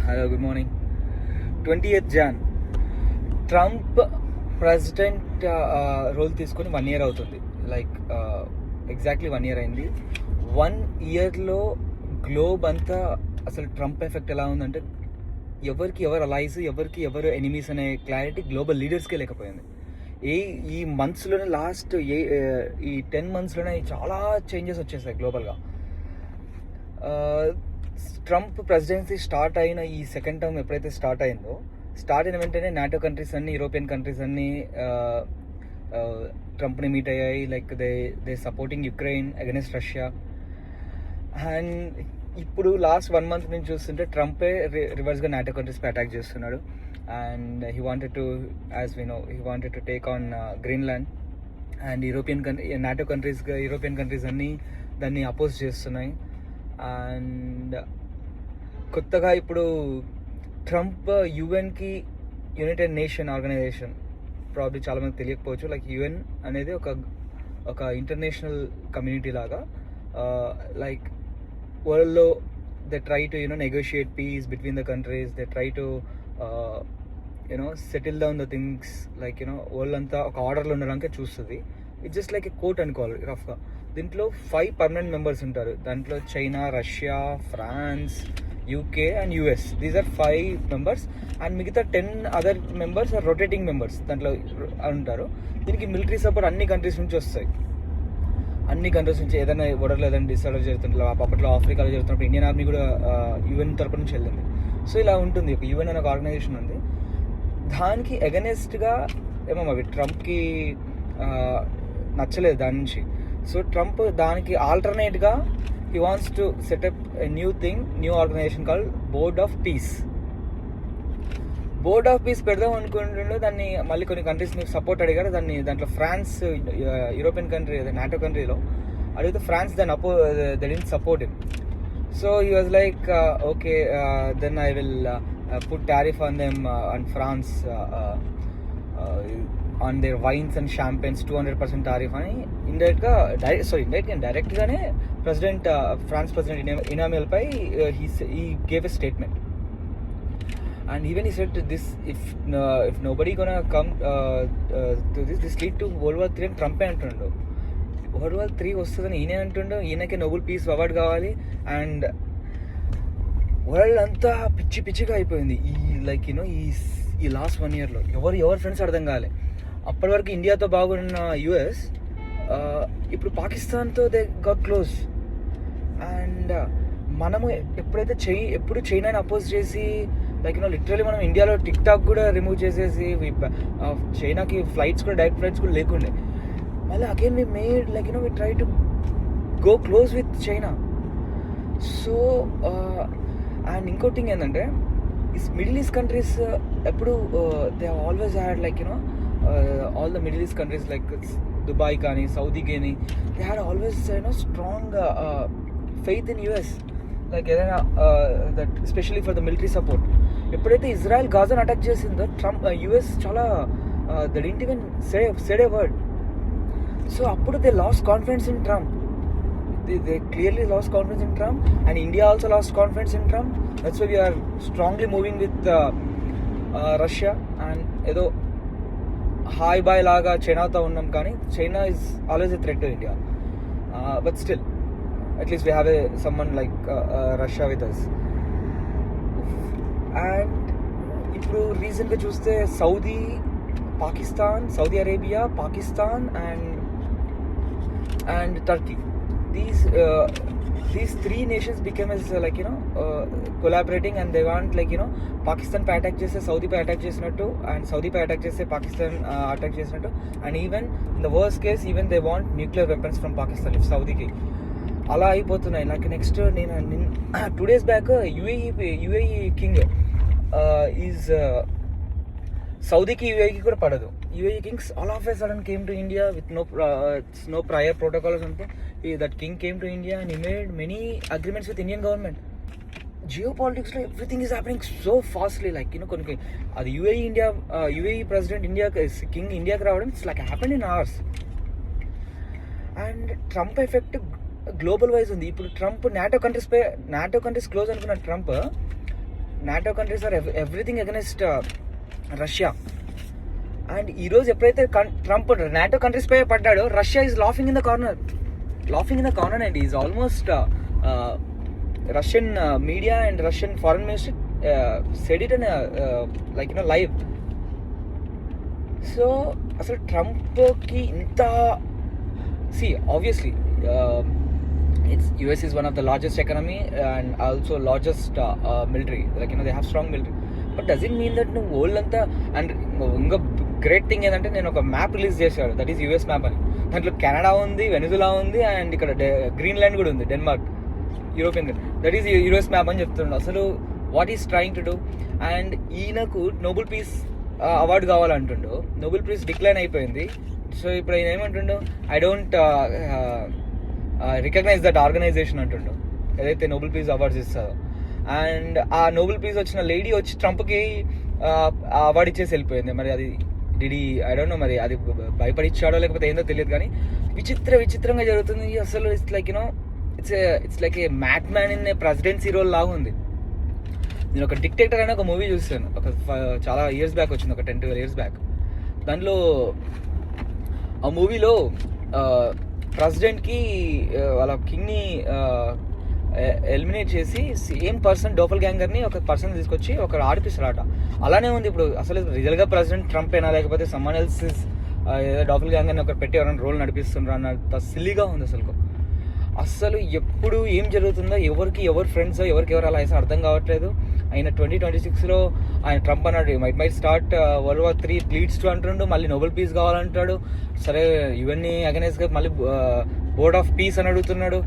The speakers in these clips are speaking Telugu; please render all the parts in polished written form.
Hello, good morning. 20th Jan Trump president role తీసుకొని 1 year అవుతుంది. లైక్ ఎగ్జాక్ట్లీ 1 year అయింది. 1 yearలో గ్లోబ్ అంతా అసలు ట్రంప్ ఎఫెక్ట్ ఎలా ఉందంటే ఎవరికి ఎవరు అలైస్, ఎవరికి ఎవరు ఎనిమీస్ అనే క్లారిటీ గ్లోబల్ లీడర్స్కే లేకపోయింది. ఈ మంత్స్లోనే ఈ 10 monthsలోనే చాలా చేంజెస్ వచ్చేసాయి గ్లోబల్గా. ట్రంప్ ప్రెసిడెన్సీ స్టార్ట్ అయిన ఈ సెకండ్ టర్మ్ ఎప్పుడైతే స్టార్ట్ అయిన వెంటనే నాటో కంట్రీస్ అన్ని, యూరోపియన్ కంట్రీస్ అన్ని ట్రంప్ని మీట్ అయ్యాయి. Like they supporting Ukraine against Russia. And ఇప్పుడు లాస్ట్ 1 month నుంచి చూస్తుంటే ట్రంపే రివర్స్గా నాటో కంట్రీస్పై అటాక్ చేస్తున్నాడు. And he wanted to take on Greenland. And NATO European countries అన్నీ దాన్ని అపోజ్ చేస్తున్నాయి. అండ్ కొత్తగా ఇప్పుడు ట్రంప్ యుఎన్కి, యునైటెడ్ నేషన్ ఆర్గనైజేషన్, ప్రాబ్లీ చాలామంది తెలియకపోవచ్చు, లైక్ యుఎన్ అనేది ఒక ఇంటర్నేషనల్ కమ్యూనిటీ లాగా. లైక్ వరల్డ్లో they try to negotiate peace between the countries. They try to settle down the things. Like world అంతా ఒక ఆర్డర్లో ఉండడానికే చూస్తుంది. It's just like a court అనుకోవాలి రఫ్గా. దీంట్లో 5 permanent members ఉంటారు. దాంట్లో China, Russia, France, UK and US. These are 5 members. And మిగతా 10 other members are rotating members దాంట్లో ఉంటారు. దీనికి మిలిటరీ సపోర్ట్ అన్ని కంట్రీస్ నుంచి వస్తాయి. అన్ని కంట్రీస్ నుంచి ఏదైనా ఓడర్లో ఏదైనా డిసార్డర్ జరుగుతుంటే, అప్పట్లో ఆఫ్రికాలో జరుగుతున్నప్పుడు ఇండియన్ ఆర్మీ కూడా యుఎన్ తరపు నుంచి వెళ్ళింది. సో ఇలా ఉంటుంది. ఒక యుఎన్ అనే ఒక ఆర్గనైజేషన్ ఉంది. దానికి ఎగనెస్ట్గా అవి ట్రంప్కి నచ్చలేదు దాని నుంచి. సో ట్రంప్ దానికి ఆల్టర్నేట్గా he wants to set up a new organisation called board of peace పెడదాం అనుకుంటుండే. దాన్ని మళ్ళీ కొన్ని కంట్రీస్ని సపోర్ట్ అడిగారు. దాంట్లో ఫ్రాన్స్, యూరోపియన్ కంట్రీ, నాటో కంట్రీలో అడిగితే France they didn't support him. So he was like okay, then I will put tariff on them, on France, on their wines and champagnes, 200% tariff అని డైరెక్ట్గానే ఫ్రాన్స్ ప్రెసిడెంట్ ఇనామ్యుయల్ పై he gave a statement. And even he said this, if nobody gonna come to this lead to World War III అని ట్రంపే అంటుండో. World War III వస్తుందని ఈయనే అంటుండో. ఈయనకే నోబెల్ పీస్ అవార్డ్ కావాలి. అండ్ వరల్డ్ అంతా పిచ్చిగా అయిపోయింది ఈ లాస్ట్ 1 yearలో. ఎవరు ఫ్రెండ్స్ అర్థం కావాలి. అప్పటి వరకు ఇండియాతో బాగున్న యుఎస్ ఇప్పుడు పాకిస్తాన్తో దే గాట్ క్లోజ్. అండ్ మనము ఎప్పుడు చైనాని అపోజ్ చేసి లిటరలీ మనం ఇండియాలో టిక్ టాక్ కూడా రిమూవ్ చేసేసి, చైనాకి డైరెక్ట్ ఫ్లైట్స్ కూడా లేకుండే. మళ్ళీ again we made we try to go close with China. So and ఇంకో థింగ్ ఏంటంటే, మిడిల్ ఈస్ట్ కంట్రీస్ ఎప్పుడు they always had all the middle east countries like Dubai కానీ, సౌదీ కానీ, they had always strong faith in US. Like ఏదైనా that especially for the military support. ఎప్పుడైతే ఇజ్రాయెల్ గాజాను అటాక్ చేసిందో యుఎస్ చాలా they didn't even said a word. So అప్పుడు they lost confidence in Trump. They clearly lost confidence in Trump, and India also lost confidence in Trump. That's why we are strongly moving with Russia. And ఏదో హాయ్ బాయ్ లాగా చైనాతో ఉన్నాం, కానీ China is always a threat to India. But still, at least we have someone like Russia with us. And ఇప్పుడు రీసెంట్గా చూస్తే Saudi Arabia, Pakistan and Turkey. These 3 nations became as collaborating, and they want Pakistan pay attack chese Saudi pay attack chesinattu, and Saudi pay attack chese Pakistan attack chesinattu. And even in the worst case, even they want nuclear weapons from Pakistan if Saudi ki ala ayipothunnayi. Like next 2 days back UAE king is సౌదీకి, యూఏఈకి కూడా పడదు. UAE Kings all of a sudden came to India with no prior protocol or something. That king came to India and he made many agreements with Indian government. Geopolitics లో everything is happening so fastly. కొన్ని అది యూఏఈ ప్రెసిడెంట్ కింగ్ ఇండియాకి రావడం, it's like happened in hours. And Trump effect global wise ఉంది. ఇప్పుడు ట్రంప్ నాటో కంట్రీస్ క్లోజ్ అనుకున్న Trump NATO countries are everything against Russia. And ఈరోజు ఎప్పుడైతే ట్రంప్ నాటో కంట్రీస్ పై పడ్డాడో, Russia is laughing in the corner అండి. Is almost Russian media and Russian foreign minister said it and like live. So అసలు ట్రంప్కి ఇంత obviously it's US is one of the largest economy and also largest military, like they have strong military, but doesn't mean that నువ్వు వరల్డ్ అంతా. అండ్ ఇంకా గ్రేట్ థింగ్ ఏంటంటే నేను ఒక మ్యాప్ రిలీజ్ చేశాడు, దట్ ఈస్ యూఎస్ మ్యాప్ అని. దాంట్లో కెనడా ఉంది, వెనిజులా ఉంది, అండ్ ఇక్కడ గ్రీన్లాండ్ కూడా ఉంది, Denmark, European, that is US map అని చెప్తుండే. అసలు what is trying to do. And ఈయనకు నోబెల్ పీస్ అవార్డు కావాలంటుండు. నోబెల్ పీస్ డిక్లైన్ అయిపోయింది. సో ఇప్పుడు ఆయన ఏమంటుండో, I don't recognise that organisation అంటుండో, ఏదైతే నోబెల్ పీస్ అవార్డ్స్ ఇస్తుందో. అండ్ ఆ నోబెల్ పీస్ వచ్చిన లేడీ వచ్చి ట్రంప్కి అవార్డు ఇచ్చేసి వెళ్ళిపోయింది. మరి అది ఐ డోంట్ నో, మరి అది భయపడి ఇచ్చాడో లేకపోతే ఏందో తెలియదు, కానీ విచిత్రంగా జరుగుతుంది అసలు. It's like a mat man in a presidency role లాగా ఉంది. నేను ఒక డిక్టేటర్ అనే ఒక మూవీ చూస్తాను, చాలా ఇయర్స్ బ్యాక్ వచ్చింది, ఒక 10-12 years బ్యాక్. దాంట్లో ఆ మూవీలో ప్రెసిడెంట్కి వాళ్ళ కింగ్ని ఎలిమినేట్ చేసి సేమ్ పర్సన్ డోపల్ గ్యాంగర్ని ఒక పర్సన్ తీసుకొచ్చి ఒక ఆడిపిస్తారట. అలానే ఉంది ఇప్పుడు. అసలు రియల్గా ప్రెసిడెంట్ ట్రంప్ అయినా లేకపోతే సమ్మన్ ఎల్స్ ఏదో డోపల్ గ్యాంగర్ని ఒకరు పెట్టి ఎవరైనా రోల్ నడిపిస్తున్నారు అన్నంత సిల్లీగా ఉంది అసలు ఎప్పుడు ఏం జరుగుతుందో, ఎవరు ఫ్రెండ్స్, ఎవరు అలా అయితే అర్థం కావట్లేదు. ఆయన 2026లో ఆయన ట్రంప్ అన్నాడు might start World War III leads to అంటుండు, మళ్ళీ నోబెల్ పీస్ కావాలంటాడు. సరే ఇవన్నీ అగైనెస్ట్గా మళ్ళీ బోర్డ్ ఆఫ్ పీస్ అని అడుగుతున్నాడు.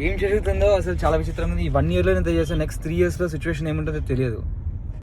ఏం జరుగుతుందో అసలు చాలా విచిత్రంగా ఉంది. ఈ 1 yearలో ఎంత చేస్తాను, నెక్స్ట్ 3 yearsలో సిచ్యువేషన్ ఏముంటుందో తెలియదు.